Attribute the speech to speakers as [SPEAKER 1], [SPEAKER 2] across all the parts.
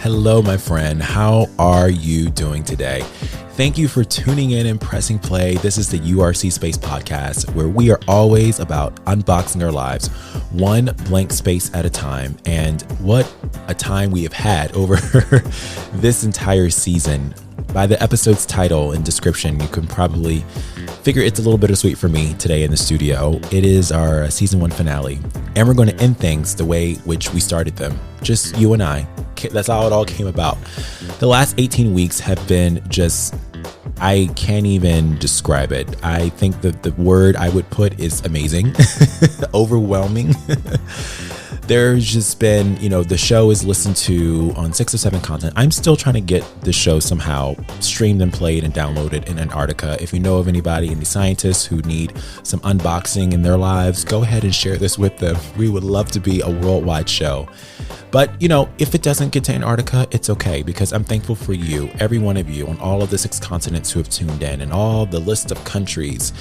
[SPEAKER 1] Hello, my friend. How are you doing today? Thank you for tuning in and pressing play. This is the URC Space podcast, where we are always about unboxing our lives, one blank space at a time. And what a time we have had over this entire season. By the episode's title and description, you can probably figure it's a little bittersweet for me today in the studio. It is our season 1 finale, and we're going to end things the way which we started them. Just you and I. That's how it all came about. The last 18 weeks have been just, I can't even describe it. I think that the word I would put is amazing, overwhelming. There's just been, the show is listened to on 6 or 7 continents. I'm still trying to get the show somehow streamed and played and downloaded in Antarctica. If you know of anybody, any scientists who need some unboxing in their lives, go ahead and share this with them. We would love to be a worldwide show. But, if it doesn't get to Antarctica, it's okay, because I'm thankful for you, every one of you on all of the 6 continents who have tuned in, and all the list of countries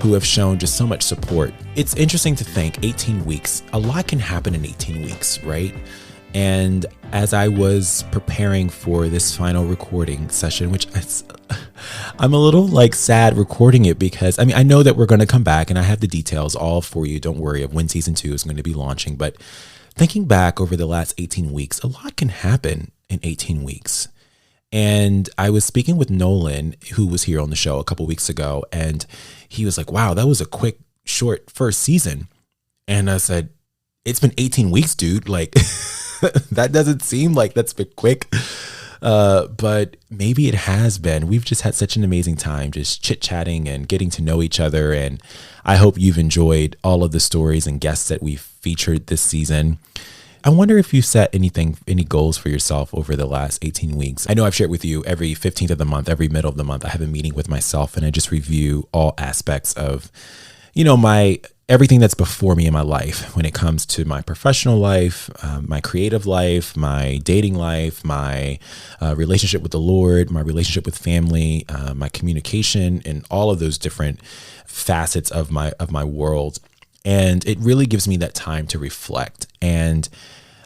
[SPEAKER 1] who have shown just so much support. It's interesting to think 18 weeks, a lot can happen in 18 weeks, right? And as I was preparing for this final recording session, which I'm a little sad recording it, because I know that we're going to come back and I have the details all for you. Don't worry of when season 2 is going to be launching. But thinking back over the last 18 weeks, a lot can happen in 18 weeks. And I was speaking with Nolan, who was here on the show a couple weeks ago, and he was like, wow, that was a quick, short first season. And I said, it's been 18 weeks, dude. That doesn't seem like that's been quick. But maybe it has been. We've just had such an amazing time just chit-chatting and getting to know each other. And I hope you've enjoyed all of the stories and guests that we've featured this season. I wonder if you set any goals for yourself over the last 18 weeks. I know I've shared with you every 15th of the month, every middle of the month, I have a meeting with myself and I just review all aspects of, everything that's before me in my life when it comes to my professional life, my creative life, my dating life, my relationship with the Lord, my relationship with family, my communication, and all of those different facets of my world. And it really gives me that time to reflect. And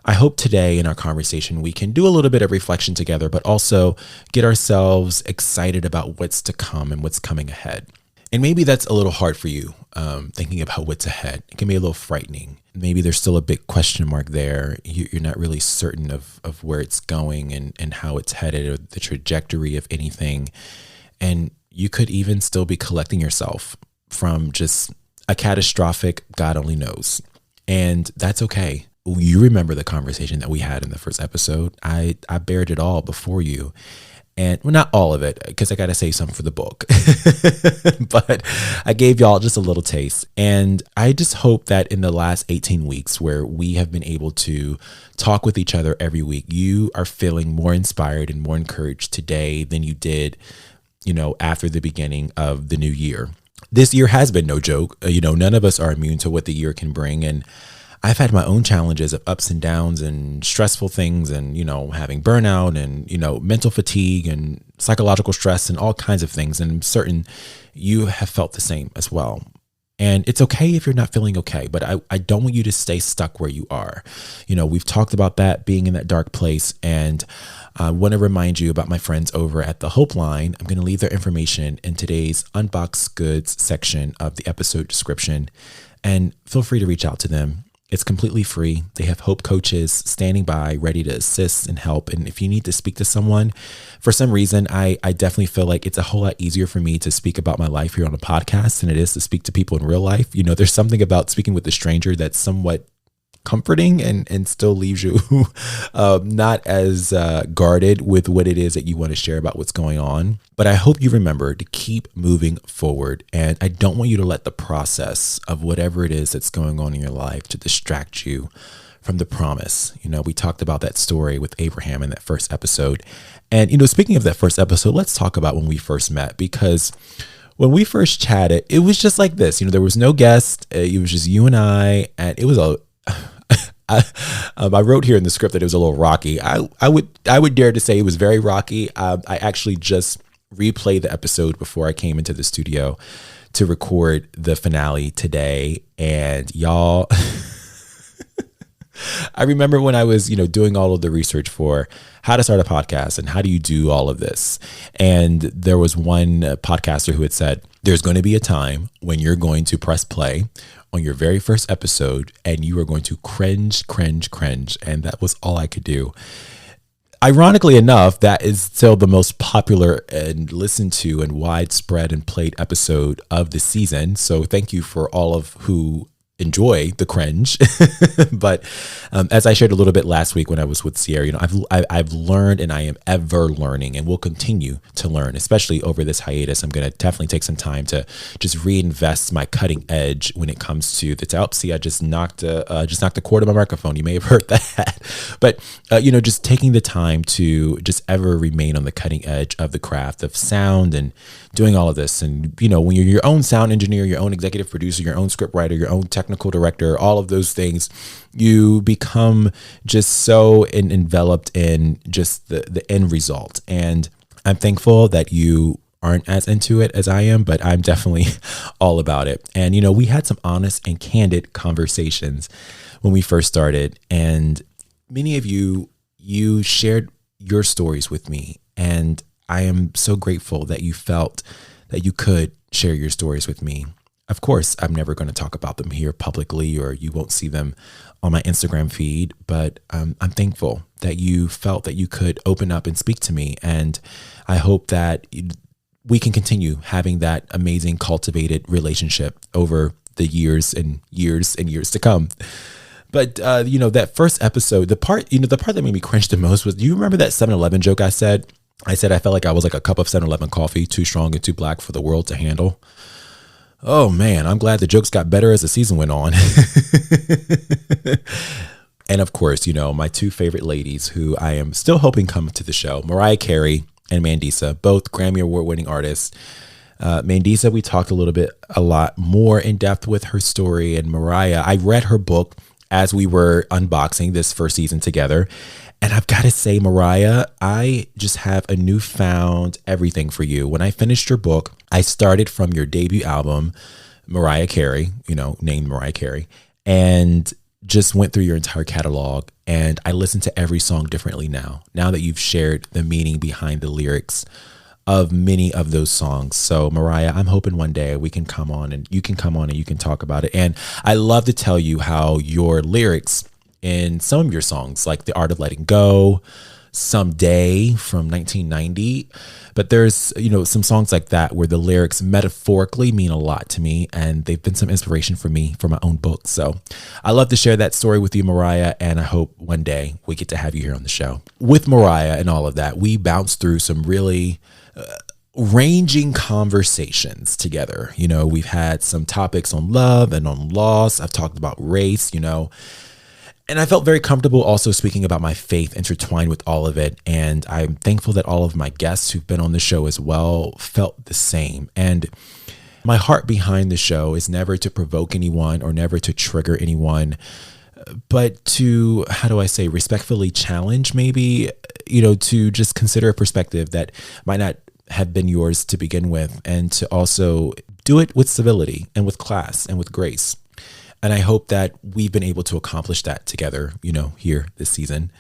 [SPEAKER 1] I hope today in our conversation, we can do a little bit of reflection together, but also get ourselves excited about what's to come and what's coming ahead. And maybe that's a little hard for you, thinking about what's ahead. It can be a little frightening. Maybe there's still a big question mark there. You're not really certain of where it's going and how it's headed, or the trajectory of anything. And you could even still be collecting yourself from just a catastrophic God only knows. And that's okay. You remember the conversation that we had in the first episode. I bared it all before you. And well, not all of it, because I got to save some for the book, but I gave y'all just a little taste. And I just hope that in the last 18 weeks where we have been able to talk with each other every week, you are feeling more inspired and more encouraged today than you did, after the beginning of the new year. This year has been no joke. None of us are immune to what the year can bring. And I've had my own challenges of ups and downs and stressful things and, having burnout and, mental fatigue and psychological stress and all kinds of things. And I'm certain you have felt the same as well. And it's okay if you're not feeling okay, but I don't want you to stay stuck where you are. We've talked about that, being in that dark place. And I want to remind you about my friends over at the Hope Line. I'm going to leave their information in today's Unboxed Goods section of the episode description. And feel free to reach out to them. It's completely free. They have Hope coaches standing by, ready to assist and help. And if you need to speak to someone, for some reason, I definitely feel like it's a whole lot easier for me to speak about my life here on a podcast than it is to speak to people in real life. There's something about speaking with a stranger that's somewhat comforting and still leaves you not as guarded with what it is that you want to share about what's going on. But I hope you remember to keep moving forward. And I don't want you to let the process of whatever it is that's going on in your life to distract you from the promise. We talked about that story with Abraham in that first episode. And, speaking of that first episode, let's talk about when we first met, because when we first chatted, it was just like this. There was no guest. It was just you and I, and it was I wrote here in the script that it was a little rocky. I would dare to say it was very rocky. I actually just replayed the episode before I came into the studio to record the finale today, and y'all, I remember when I was, doing all of the research for how to start a podcast and how do you do all of this. And there was one podcaster who had said, there's going to be a time when you're going to press play on your very first episode and you are going to cringe. And that was all I could do. Ironically enough, that is still the most popular and listened to and widespread and played episode of the season. So thank you for all of who enjoy the cringe. But as I shared a little bit last week when I was with Sierra, I've learned and I am ever learning and will continue to learn, especially over this hiatus. I'm going to definitely take some time to just reinvest my cutting edge when it comes to the help. See, I just knocked the cord of my microphone. You may have heard that, but just taking the time to just ever remain on the cutting edge of the craft of sound and doing all of this. And, when you're your own sound engineer, your own executive producer, your own script writer, your own technical director, all of those things, you become just so enveloped in just the end result. And I'm thankful that you aren't as into it as I am, but I'm definitely all about it. And, we had some honest and candid conversations when we first started. And many of you shared your stories with me. And I am so grateful that you felt that you could share your stories with me. Of course, I'm never going to talk about them here publicly, or you won't see them on my Instagram feed, but I'm thankful that you felt that you could open up and speak to me. And I hope that we can continue having that amazing cultivated relationship over the years and years and years to come. But, that first episode, the part that made me cringe the most was, do you remember that 7-Eleven joke I said? I said I felt like I was like a cup of 7-Eleven coffee, too strong and too black for the world to handle. Oh, man, I'm glad the jokes got better as the season went on. And of course, my two favorite ladies who I am still hoping come to the show, Mariah Carey and Mandisa, both Grammy Award-winning artists. Mandisa, we talked a lot more in depth with her story. And Mariah, I read her book as we were unboxing this first season together. And I've got to say, Mariah, I just have a newfound everything for you. When I finished your book, I started from your debut album, Mariah Carey, named Mariah Carey, and just went through your entire catalog. And I listen to every song differently now that you've shared the meaning behind the lyrics of many of those songs. So Mariah, I'm hoping one day we can come on and you can talk about it. And I love to tell you how your lyrics in some of your songs, like The Art of Letting Go, Someday from 1990. But there's, some songs like that where the lyrics metaphorically mean a lot to me, and they've been some inspiration for me for my own book. So I love to share that story with you, Mariah, and I hope one day we get to have you here on the show. With Mariah and all of that, we bounced through some really ranging conversations together. We've had some topics on love and on loss. I've talked about race, and I felt very comfortable also speaking about my faith intertwined with all of it. And I'm thankful that all of my guests who've been on the show as well felt the same. And my heart behind the show is never to provoke anyone or never to trigger anyone, but to, respectfully challenge maybe, to just consider a perspective that might not have been yours to begin with, and to also do it with civility and with class and with grace. And I hope that we've been able to accomplish that together, here this season.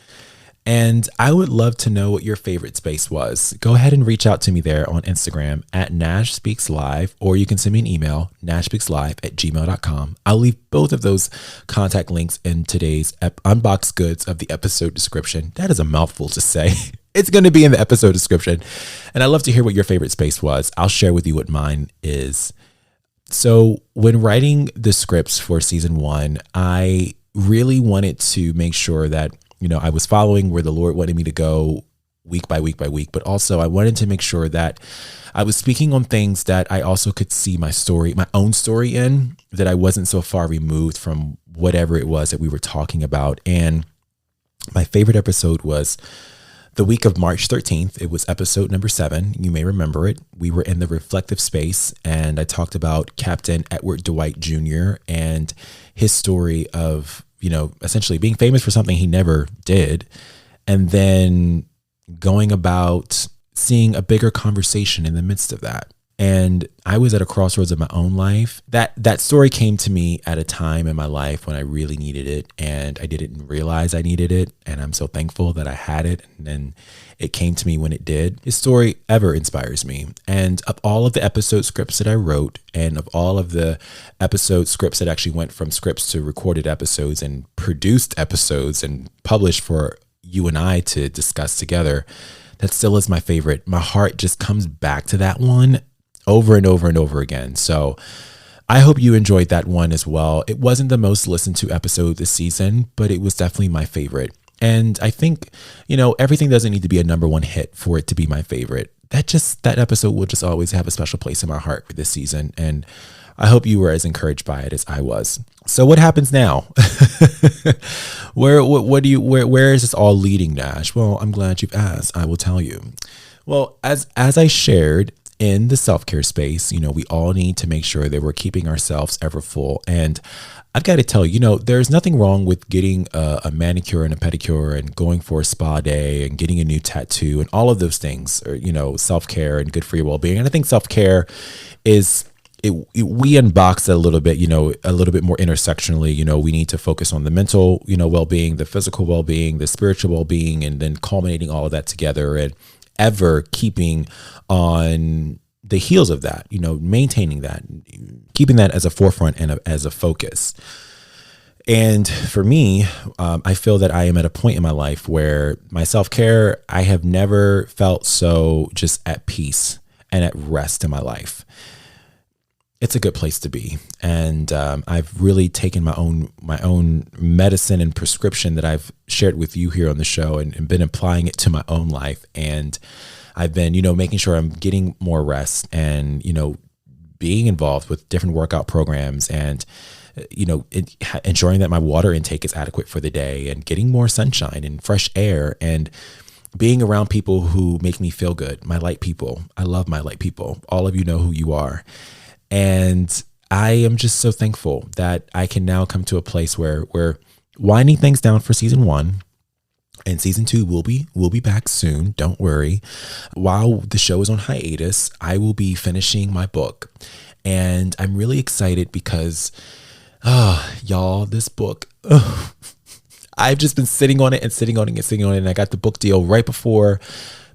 [SPEAKER 1] And I would love to know what your favorite space was. Go ahead and reach out to me there on Instagram at Nash Speaks Live, or you can send me an email, nashspeakslive@gmail.com. I'll leave both of those contact links in today's Unboxed Goods of the episode description. That is a mouthful to say. It's going to be in the episode description. And I'd love to hear what your favorite space was. I'll share with you what mine is. So when writing the scripts for season 1, I really wanted to make sure that, I was following where the Lord wanted me to go week by week by week, but also I wanted to make sure that I was speaking on things that I also could see my own story in, that I wasn't so far removed from whatever it was that we were talking about. And my favorite episode was the week of March 13th. It was episode number 7. You may remember it. We were in the reflective space, and I talked about Captain Edward Dwight Jr. and his story of, essentially being famous for something he never did, and then going about seeing a bigger conversation in the midst of that. And I was at a crossroads of my own life. That story came to me at a time in my life when I really needed it, and I didn't realize I needed it. And I'm so thankful that I had it. And then it came to me when it did. His story ever inspires me. And of all of the episode scripts that I wrote, and of all of the episode scripts that actually went from scripts to recorded episodes and produced episodes and published for you and I to discuss together, that still is my favorite. My heart just comes back to that one over and over and over again. So I hope you enjoyed that one as well. It wasn't the most listened to episode this season, but it was definitely my favorite. And I think, everything doesn't need to be a number one hit for it to be my favorite. That episode will just always have a special place in my heart for this season. And I hope you were as encouraged by it as I was. So what happens now? Where is this all leading, Nash? Well, I'm glad you've asked. I will tell you. Well, as I shared in the self-care space, we all need to make sure that we're keeping ourselves ever full. And I've got to tell you, there's nothing wrong with getting a manicure and a pedicure and going for a spa day and getting a new tattoo and all of those things are, self-care and good for your well-being. And I think self-care is, we unbox it a little bit, a little bit more intersectionally. We need to focus on the mental, well-being, the physical well-being, the spiritual well-being, and then culminating all of that together and ever keeping on the heels of that, maintaining that, keeping that as a forefront and as a focus. And for me, I feel that I am at a point in my life where my self-care, I have never felt so just at peace and at rest in my life. It's a good place to be. And I've really taken my own medicine and prescription that I've shared with you here on the show and been applying it to my own life. And I've been, making sure I'm getting more rest and, being involved with different workout programs and, ensuring that my water intake is adequate for the day and getting more sunshine and fresh air and being around people who make me feel good. My light people. I love my light people. All of you know who you are. And I am just so thankful that I can now come to a place where we're winding things down for season 1. And season 2 will be back soon. Don't worry. While the show is on hiatus, I will be finishing my book. And I'm really excited because, y'all, this book, I've just been sitting on it. And I got the book deal right before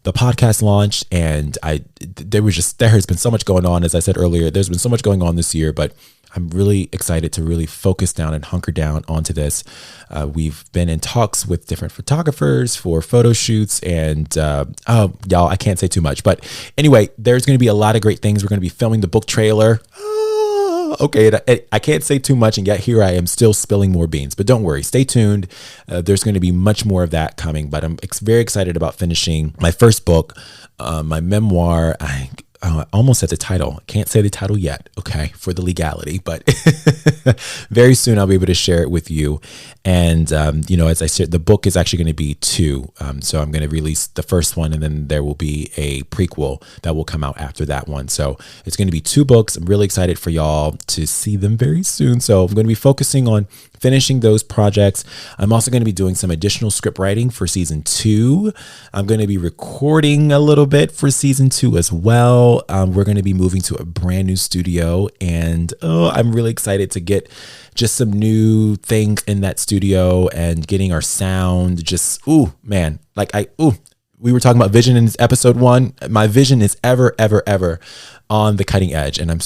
[SPEAKER 1] the podcast launched. And there has been so much going on. As I said earlier, there's been so much going on this year, but I'm really excited to really focus down and hunker down onto this. We've been in talks with different photographers for photo shoots and, y'all, I can't say too much, but anyway, there's going to be a lot of great things. We're going to be filming the book trailer. Okay, I can't say too much, and yet here I am still spilling more beans, but don't worry, stay tuned. There's going to be much more of that coming, but I'm very excited about finishing my first book, my memoir. I almost said the title. Can't say the title yet, okay, for the legality, but very soon I'll be able to share it with you. And, as I said, the book is actually going to be 2. So I'm going to release the first one, and then there will be a prequel that will come out after that one. So it's going to be 2 books. I'm really excited for y'all to see them very soon. So I'm going to be focusing on finishing those projects. I'm also going to be doing some additional script writing for season 2. I'm going to be recording a little bit for season 2 as well. We're going to be moving to a brand new studio, and I'm really excited to get just some new things in that studio and getting our sound just, we were talking about vision in episode 1. My vision is ever on the cutting edge. And I'm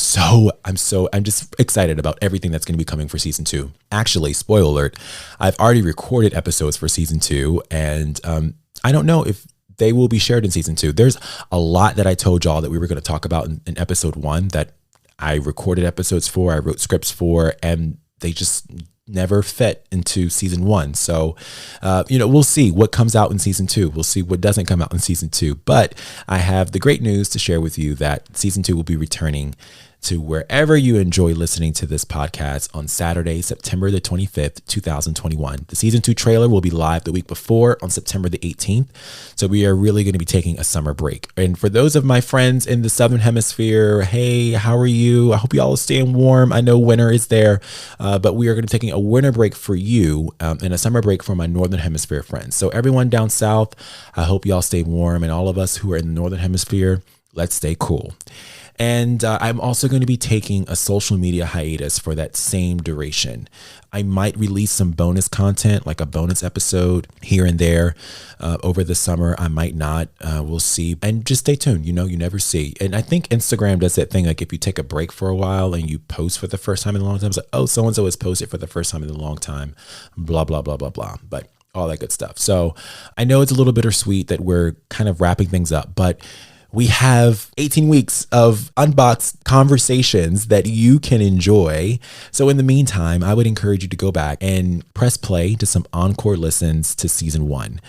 [SPEAKER 1] just excited about everything that's going to be coming for season 2. Actually, spoiler alert, I've already recorded episodes for season 2, and I don't know if they will be shared in season 2. There's a lot that I told y'all that we were going to talk about in episode 1 that I recorded episodes for, I wrote scripts for, and they just never fit into season 1. So, we'll see what comes out in season 2. We'll see what doesn't come out in season 2. But I have the great news to share with you that season 2 will be returning to wherever you enjoy listening to this podcast on Saturday, September the 25th, 2021. The season 2 trailer will be live the week before on September the 18th. So we are really going to be taking a summer break. And for those of my friends in the Southern Hemisphere, hey, how are you? I hope you all are staying warm. I know winter is there, but we are going to be taking a winter break for you and a summer break for my Northern Hemisphere friends. So everyone down south, I hope y'all stay warm. And all of us who are in the Northern Hemisphere, let's stay cool. And I'm also going to be taking a social media hiatus for that same duration. I might release some bonus content, like a bonus episode here and there over the summer. I might not. We'll see. And just stay tuned. You never see. And I think Instagram does that thing, like if you take a break for a while and you post for the first time in a long time, it's like, oh, so-and-so has posted for the first time in a long time, blah, blah, blah, blah, blah. But all that good stuff. So I know it's a little bittersweet that we're kind of wrapping things up, but we have 18 weeks of unboxed conversations that you can enjoy. So in the meantime, I would encourage you to go back and press play to some encore listens to season 1.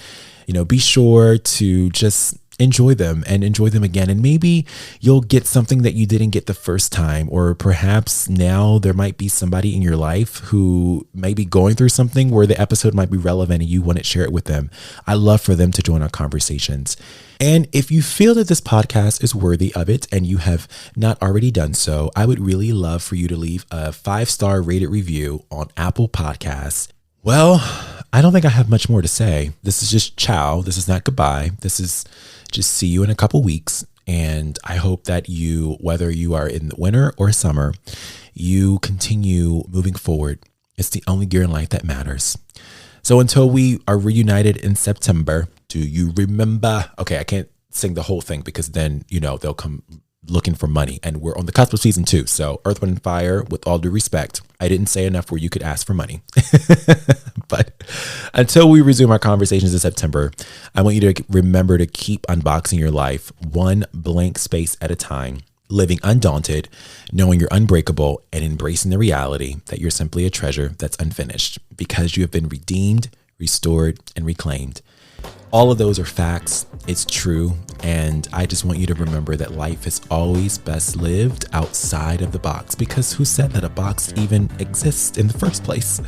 [SPEAKER 1] Be sure to just enjoy them and enjoy them again. And maybe you'll get something that you didn't get the first time, or perhaps now there might be somebody in your life who may be going through something where the episode might be relevant and you want to share it with them. I love for them to join our conversations. And if you feel that this podcast is worthy of it and you have not already done so, I would really love for you to leave a 5-star rated review on Apple Podcasts. Well, I don't think I have much more to say. This is just ciao. This is not goodbye. This is just see you in a couple weeks. And I hope that you, whether you are in the winter or summer, you continue moving forward. It's the only gear in life that matters. So until we are reunited in September, do you remember? Okay, I can't sing the whole thing because then, they'll come looking for money. And we're on the cusp of season 2. So Earth, Wind, and Fire, with all due respect, I didn't say enough where you could ask for money. But until we resume our conversations in September, I want you to remember to keep unboxing your life one blank space at a time, living undaunted, knowing you're unbreakable, and embracing the reality that you're simply a treasure that's unfinished because you have been redeemed, restored, and reclaimed. All of those are facts. It's true. And I just want you to remember that life is always best lived outside of the box, because who said that a box even exists in the first place?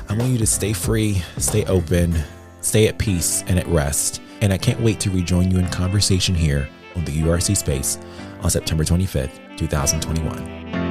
[SPEAKER 1] I want you to stay free, stay open, stay at peace and at rest. And I can't wait to rejoin you in conversation here on the URC Space on September 25th, 2021.